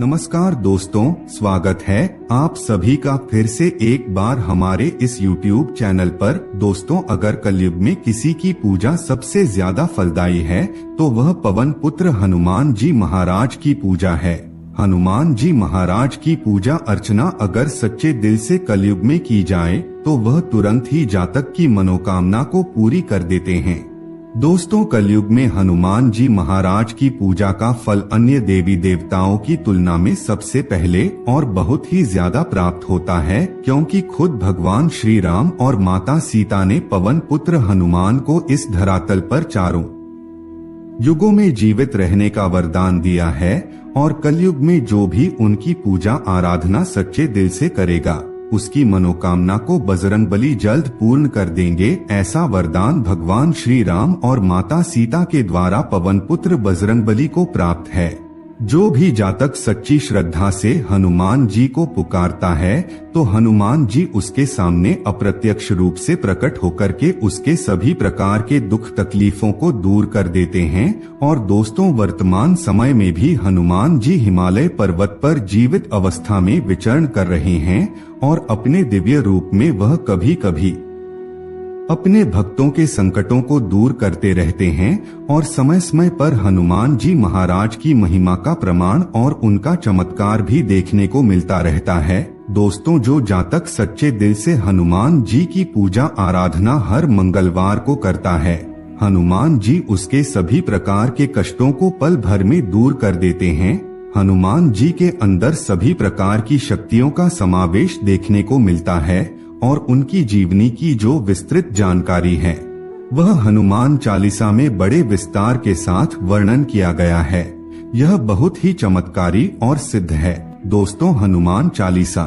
नमस्कार दोस्तों, स्वागत है आप सभी का फिर से एक बार हमारे इस YouTube चैनल पर। दोस्तों, अगर कलयुग में किसी की पूजा सबसे ज्यादा फलदायी है तो वह पवन पुत्र हनुमान जी महाराज की पूजा है। हनुमान जी महाराज की पूजा अर्चना अगर सच्चे दिल से कलयुग में की जाए तो वह तुरंत ही जातक की मनोकामना को पूरी कर देते हैं। दोस्तों, कलयुग में हनुमान जी महाराज की पूजा का फल अन्य देवी देवताओं की तुलना में सबसे पहले और बहुत ही ज्यादा प्राप्त होता है, क्योंकि खुद भगवान श्री राम और माता सीता ने पवन पुत्र हनुमान को इस धरातल पर चारों युगों में जीवित रहने का वरदान दिया है और कलयुग में जो भी उनकी पूजा आराधना सच्चे दिल से करेगा उसकी मनोकामना को बजरंगबली जल्द पूर्ण कर देंगे। ऐसा वरदान भगवान श्री राम और माता सीता के द्वारा पवन पुत्र बजरंगबली को प्राप्त है। जो भी जातक सच्ची श्रद्धा से हनुमान जी को पुकारता है तो हनुमान जी उसके सामने अप्रत्यक्ष रूप से प्रकट होकर के उसके सभी प्रकार के दुख तकलीफों को दूर कर देते हैं। और दोस्तों, वर्तमान समय में भी हनुमान जी हिमालय पर्वत पर जीवित अवस्था में विचरण कर रहे हैं और अपने दिव्य रूप में वह कभी कभी अपने भक्तों के संकटों को दूर करते रहते हैं और समय समय पर हनुमान जी महाराज की महिमा का प्रमाण और उनका चमत्कार भी देखने को मिलता रहता है। दोस्तों, जो जातक सच्चे दिल से हनुमान जी की पूजा आराधना हर मंगलवार को करता है, हनुमान जी उसके सभी प्रकार के कष्टों को पल भर में दूर कर देते हैं। हनुमान जी के अंदर सभी प्रकार की शक्तियों का समावेश देखने को मिलता है और उनकी जीवनी की जो विस्तृत जानकारी है वह हनुमान चालीसा में बड़े विस्तार के साथ वर्णन किया गया है। यह बहुत ही चमत्कारी और सिद्ध है। दोस्तों, हनुमान चालीसा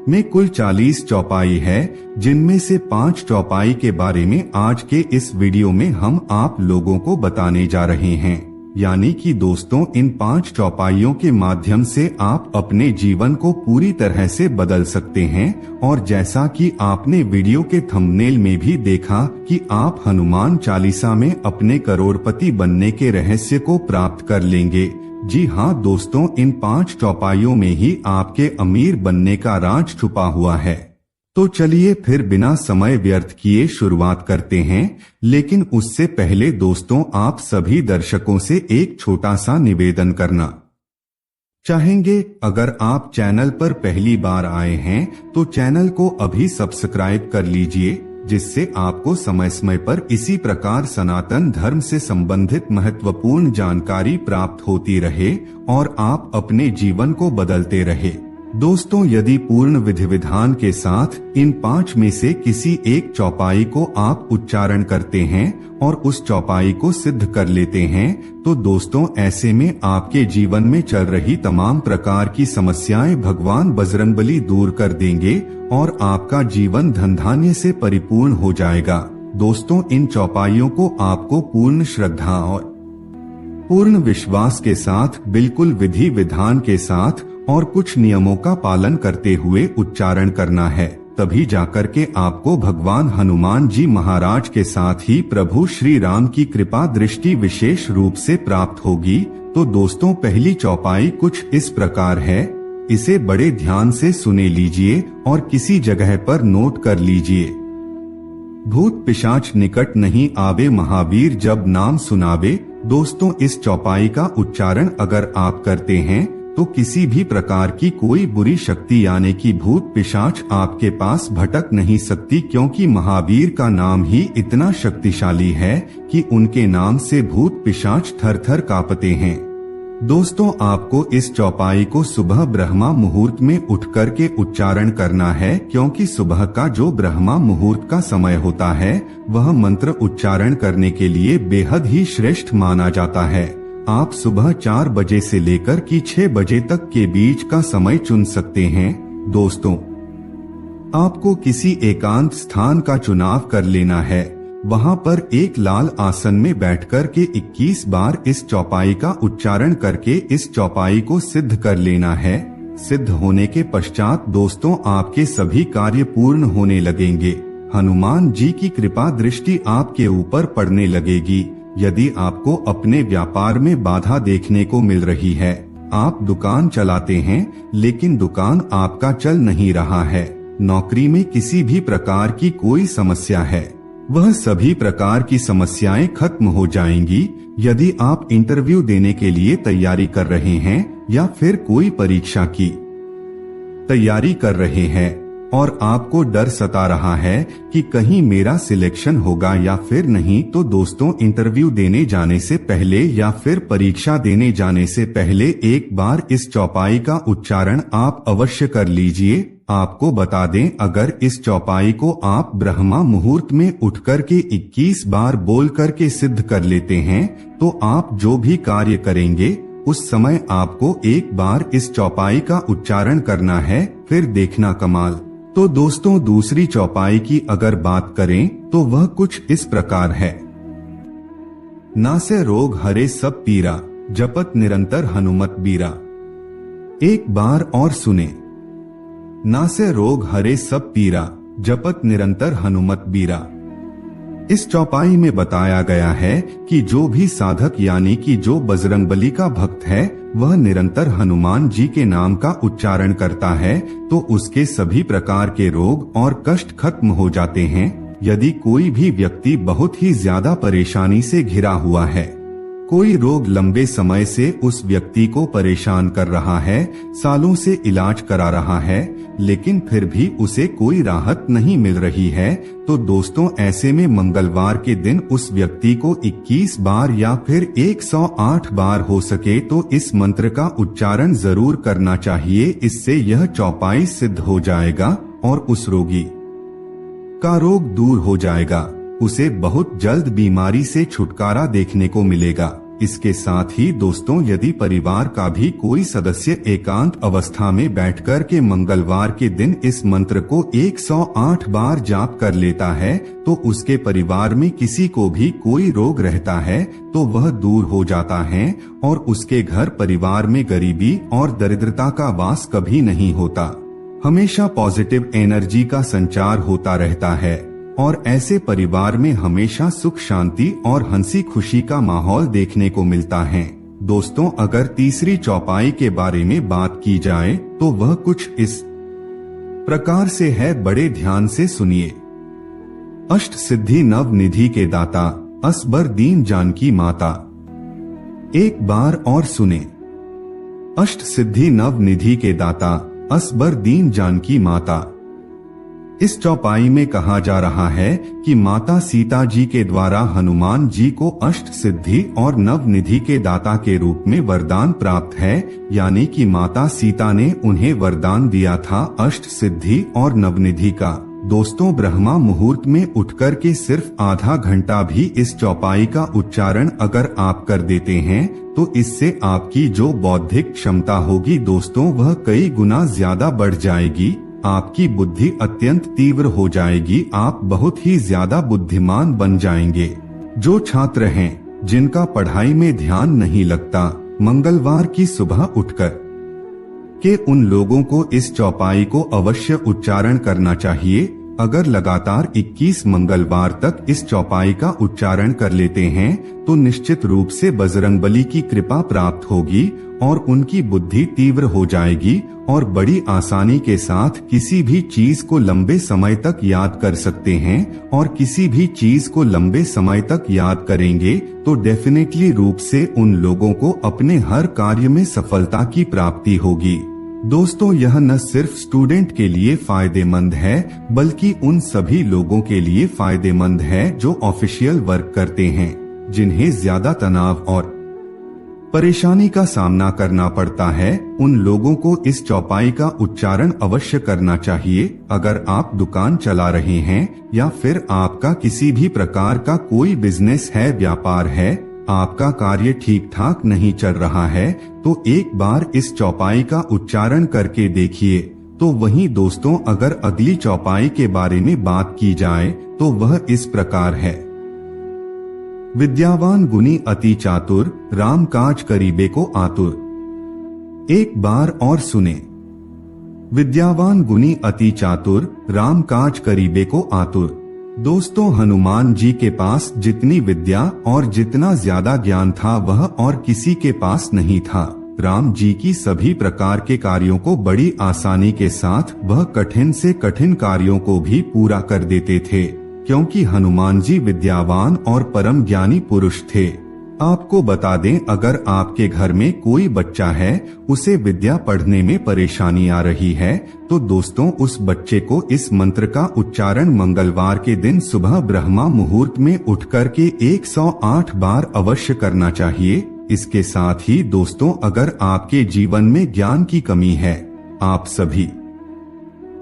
में कुल 40 चौपाई है, जिनमें से 5 चौपाई के बारे में आज के इस वीडियो में हम आप लोगों को बताने जा रहे हैं। यानी कि दोस्तों, इन 5 चौपाइयों के माध्यम से आप अपने जीवन को पूरी तरह से बदल सकते हैं। और जैसा कि आपने वीडियो के थंबनेल में भी देखा कि आप हनुमान चालीसा में अपने करोड़पति बनने के रहस्य को प्राप्त कर लेंगे। जी हाँ दोस्तों, इन 5 चौपाइयों में ही आपके अमीर बनने का राज छुपा हुआ है। तो चलिए फिर बिना समय व्यर्थ किए शुरुआत करते हैं। लेकिन उससे पहले दोस्तों, आप सभी दर्शकों से एक छोटा सा निवेदन करना चाहेंगे। अगर आप चैनल पर पहली बार आए हैं तो चैनल को अभी सब्सक्राइब कर लीजिए, जिससे आपको समय समय पर इसी प्रकार सनातन धर्म से संबंधित महत्वपूर्ण जानकारी प्राप्त होती रहे और आप अपने जीवन को बदलते रहे। दोस्तों, यदि पूर्ण विधि विधान के साथ इन 5 में से किसी एक चौपाई को आप उच्चारण करते हैं और उस चौपाई को सिद्ध कर लेते हैं तो दोस्तों, ऐसे में आपके जीवन में चल रही तमाम प्रकार की समस्याएं भगवान बजरंगबली दूर कर देंगे और आपका जीवन धन धान्य से परिपूर्ण हो जाएगा। दोस्तों, इन चौपाइयों को आपको पूर्ण श्रद्धा और पूर्ण विश्वास के साथ, बिल्कुल विधि विधान के साथ और कुछ नियमों का पालन करते हुए उच्चारण करना है। तभी जाकर के आपको भगवान हनुमान जी महाराज के साथ ही प्रभु श्री राम की कृपा दृष्टि विशेष रूप से प्राप्त होगी। तो दोस्तों, पहली चौपाई कुछ इस प्रकार है। इसे बड़े ध्यान से सुने लीजिए और किसी जगह पर नोट कर लीजिए। भूत पिशाच निकट नहीं आवे, महावीर जब नाम सुनावे। दोस्तों, इस चौपाई का उच्चारण अगर आप करते हैं तो किसी भी प्रकार की कोई बुरी शक्ति यानी कि भूत पिशाच आपके पास भटक नहीं सकती, क्योंकि महावीर का नाम ही इतना शक्तिशाली है कि उनके नाम से भूत पिशाच थर थर कांपते हैं। दोस्तों, आपको इस चौपाई को सुबह ब्रह्मा मुहूर्त में उठकर के उच्चारण करना है, क्योंकि सुबह का जो ब्रह्मा मुहूर्त का समय होता है वह मंत्र उच्चारण करने के लिए बेहद ही श्रेष्ठ माना जाता है। आप सुबह 4 बजे से लेकर कि 6 बजे तक के बीच का समय चुन सकते हैं। दोस्तों, आपको किसी एकांत स्थान का चुनाव कर लेना है। वहां पर एक लाल आसन में बैठकर के 21 बार इस चौपाई का उच्चारण करके इस चौपाई को सिद्ध कर लेना है। सिद्ध होने के पश्चात दोस्तों, आपके सभी कार्य पूर्ण होने लगेंगे। हनुमान जी की कृपा दृष्टि आपके ऊपर पड़ने लगेगी। यदि आपको अपने व्यापार में बाधा देखने को मिल रही है, आप दुकान चलाते हैं लेकिन दुकान आपका चल नहीं रहा है, नौकरी में किसी भी प्रकार की कोई समस्या है, वह सभी प्रकार की समस्याएं खत्म हो जाएंगी। यदि आप इंटरव्यू देने के लिए तैयारी कर रहे हैं या फिर कोई परीक्षा की तैयारी कर रहे हैं और आपको डर सता रहा है कि कहीं मेरा सिलेक्शन होगा या फिर नहीं, तो दोस्तों इंटरव्यू देने जाने से पहले या फिर परीक्षा देने जाने से पहले एक बार इस चौपाई का उच्चारण आप अवश्य कर लीजिए। आपको बता दें, अगर इस चौपाई को आप ब्रह्मा मुहूर्त में उठकर के 21 बार बोल करके सिद्ध कर लेते हैं तो आप जो भी कार्य करेंगे उस समय आपको एक बार इस चौपाई का उच्चारण करना है, फिर देखना कमाल। तो दोस्तों दूसरी चौपाई की अगर बात करें तो वह कुछ इस प्रकार है। नासे रोग हरे सब पीरा, जपत निरंतर हनुमत बीरा। एक बार और सुने। नासे रोग हरे सब पीरा, जपत निरंतर हनुमत बीरा। इस चौपाई में बताया गया है कि जो भी साधक यानी कि जो बजरंगबली का भक्त है वह निरंतर हनुमान जी के नाम का उच्चारण करता है तो उसके सभी प्रकार के रोग और कष्ट खत्म हो जाते हैं। यदि कोई भी व्यक्ति बहुत ही ज्यादा परेशानी से घिरा हुआ है, कोई रोग लंबे समय से उस व्यक्ति को परेशान कर रहा है, सालों से इलाज करा रहा है लेकिन फिर भी उसे कोई राहत नहीं मिल रही है, तो दोस्तों ऐसे में मंगलवार के दिन उस व्यक्ति को 21 बार या फिर 108 बार हो सके तो इस मंत्र का उच्चारण जरूर करना चाहिए। इससे यह चौपाई सिद्ध हो जाएगा और उस रोगी का रोग दूर हो जाएगा, उसे बहुत जल्द बीमारी से छुटकारा देखने को मिलेगा। इसके साथ ही दोस्तों यदि परिवार का भी कोई सदस्य एकांत अवस्था में बैठकर के मंगलवार के दिन इस मंत्र को 108 बार जाप कर लेता है तो उसके परिवार में किसी को भी कोई रोग रहता है तो वह दूर हो जाता है और उसके घर परिवार में गरीबी और दरिद्रता का वास कभी नहीं होता। हमेशा पॉजिटिव एनर्जी का संचार होता रहता है और ऐसे परिवार में हमेशा सुख शांति और हंसी खुशी का माहौल देखने को मिलता है। दोस्तों अगर तीसरी चौपाई के बारे में बात की जाए तो वह कुछ इस प्रकार से है, बड़े ध्यान से सुनिए। अष्ट सिद्धि नव निधि के दाता, असबर दीन जानकी माता। एक बार और सुने। अष्ट सिद्धि नव निधि के दाता, असबर दीन जानकी माता। इस चौपाई में कहा जा रहा है कि माता सीता जी के द्वारा हनुमान जी को अष्ट सिद्धि और नव निधि के दाता के रूप में वरदान प्राप्त है, यानी कि माता सीता ने उन्हें वरदान दिया था अष्ट सिद्धि और नवनिधि का। दोस्तों ब्रह्मा मुहूर्त में उठकर के सिर्फ आधा घंटा भी इस चौपाई का उच्चारण अगर आप कर देते हैं तो इससे आपकी जो बौद्धिक क्षमता होगी दोस्तों वह कई गुना ज्यादा बढ़ जाएगी। आपकी बुद्धि अत्यंत तीव्र हो जाएगी, आप बहुत ही ज्यादा बुद्धिमान बन जाएंगे। जो छात्र हैं जिनका पढ़ाई में ध्यान नहीं लगता, मंगलवार की सुबह उठकर के उन लोगों को इस चौपाई को अवश्य उच्चारण करना चाहिए। अगर लगातार 21 मंगलवार तक इस चौपाई का उच्चारण कर लेते हैं तो निश्चित रूप से बजरंगबली की कृपा प्राप्त होगी और उनकी बुद्धि तीव्र हो जाएगी और बड़ी आसानी के साथ किसी भी चीज को लंबे समय तक याद कर सकते हैं। और किसी भी चीज को लंबे समय तक याद करेंगे तो डेफिनेटली रूप से उन लोगों को अपने हर कार्य में सफलता की प्राप्ति होगी। दोस्तों यह न सिर्फ स्टूडेंट के लिए फायदेमंद है बल्कि उन सभी लोगों के लिए फायदेमंद है जो ऑफिशियल वर्क करते हैं, जिन्हें ज्यादा तनाव और परेशानी का सामना करना पड़ता है। उन लोगों को इस चौपाई का उच्चारण अवश्य करना चाहिए। अगर आप दुकान चला रहे हैं या फिर आपका किसी भी प्रकार का कोई बिजनेस है, व्यापार है, आपका कार्य ठीक ठाक नहीं चल रहा है तो एक बार इस चौपाई का उच्चारण करके देखिए। तो वहीं दोस्तों अगर अगली चौपाई के बारे में बात की जाए तो वह इस प्रकार है। विद्यावान गुणी अति चातुर, राम काज करीबे को आतुर। एक बार और सुने। विद्यावान गुणी अति चातुर, राम काज करीबे को आतुर। दोस्तों हनुमान जी के पास जितनी विद्या और जितना ज्यादा ज्ञान था वह और किसी के पास नहीं था। राम जी की सभी प्रकार के कार्यों को बड़ी आसानी के साथ वह कठिन से कठिन कार्यों को भी पूरा कर देते थे, क्योंकि हनुमान जी विद्यावान और परम ज्ञानी पुरुष थे। आपको बता दें, अगर आपके घर में कोई बच्चा है, उसे विद्या पढ़ने में परेशानी आ रही है, तो दोस्तों उस बच्चे को इस मंत्र का उच्चारण मंगलवार के दिन सुबह ब्रह्मा मुहूर्त में उठकर के 108 बार अवश्य करना चाहिए। इसके साथ ही दोस्तों, अगर आपके जीवन में ज्ञान की कमी है, आप सभी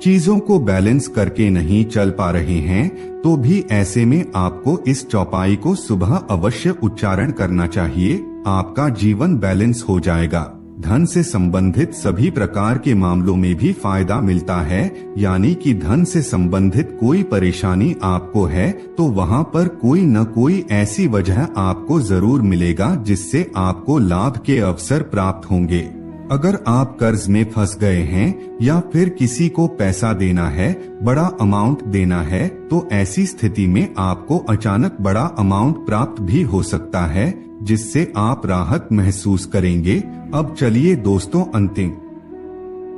चीजों को बैलेंस करके नहीं चल पा रहे हैं, तो भी ऐसे में आपको इस चौपाई को सुबह अवश्य उच्चारण करना चाहिए। आपका जीवन बैलेंस हो जाएगा। धन से संबंधित सभी प्रकार के मामलों में भी फायदा मिलता है, यानी कि धन से संबंधित कोई परेशानी आपको है तो वहाँ पर कोई न कोई ऐसी वजह आपको जरूर मिलेगा जिससे आपको लाभ के अवसर प्राप्त होंगे। अगर आप कर्ज में फंस गए हैं या फिर किसी को पैसा देना है, बड़ा अमाउंट देना है, तो ऐसी स्थिति में आपको अचानक बड़ा अमाउंट प्राप्त भी हो सकता है, जिससे आप राहत महसूस करेंगे। अब चलिए दोस्तों, अंतिम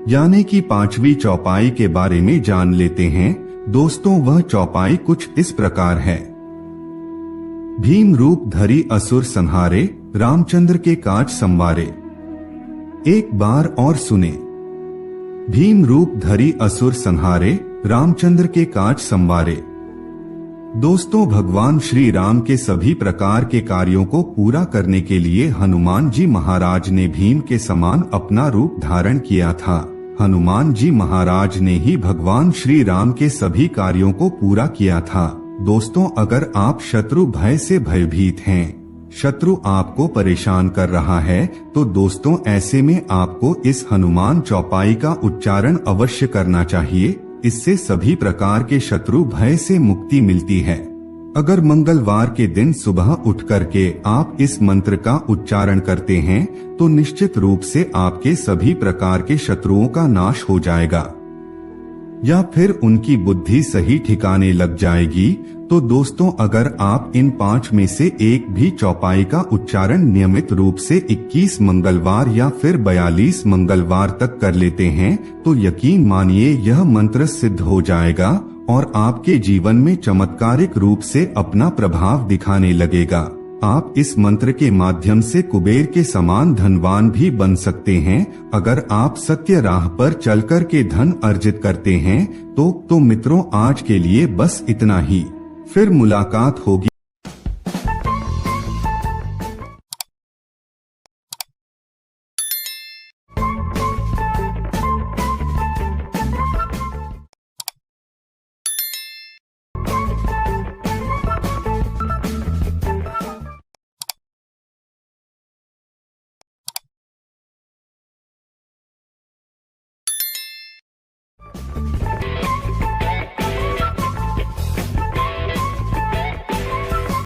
यानी कि 5वीं चौपाई के बारे में जान लेते हैं। दोस्तों वह चौपाई कुछ इस प्रकार है। भीम रूप धरी असुर संहारे, रामचंद्र के काज संवारे। एक बार और सुने। भीम रूप धरी असुर संहारे, रामचंद्र के काज संवारे। दोस्तों भगवान श्री राम के सभी प्रकार के कार्यों को पूरा करने के लिए हनुमान जी महाराज ने भीम के समान अपना रूप धारण किया था। हनुमान जी महाराज ने ही भगवान श्री राम के सभी कार्यों को पूरा किया था। दोस्तों अगर आप शत्रु भय से भयभीत हैं, शत्रु आपको परेशान कर रहा है, तो दोस्तों ऐसे में आपको इस हनुमान चौपाई का उच्चारण अवश्य करना चाहिए। इससे सभी प्रकार के शत्रु भय से मुक्ति मिलती है। अगर मंगलवार के दिन सुबह उठ करके आप इस मंत्र का उच्चारण करते हैं, तो निश्चित रूप से आपके सभी प्रकार के शत्रुओं का नाश हो जाएगा या फिर उनकी बुद्धि सही ठिकाने लग जाएगी। तो दोस्तों अगर आप इन 5 में से एक भी चौपाई का उच्चारण नियमित रूप से 21 मंगलवार या फिर 42 मंगलवार तक कर लेते हैं, तो यकीन मानिए यह मंत्र सिद्ध हो जाएगा और आपके जीवन में चमत्कारिक रूप से अपना प्रभाव दिखाने लगेगा। आप इस मंत्र के माध्यम से कुबेर के समान धनवान भी बन सकते हैं, अगर आप सत्य राह पर चलकर के धन अर्जित करते हैं। तो मित्रों आज के लिए बस इतना ही, फिर मुलाकात होगी।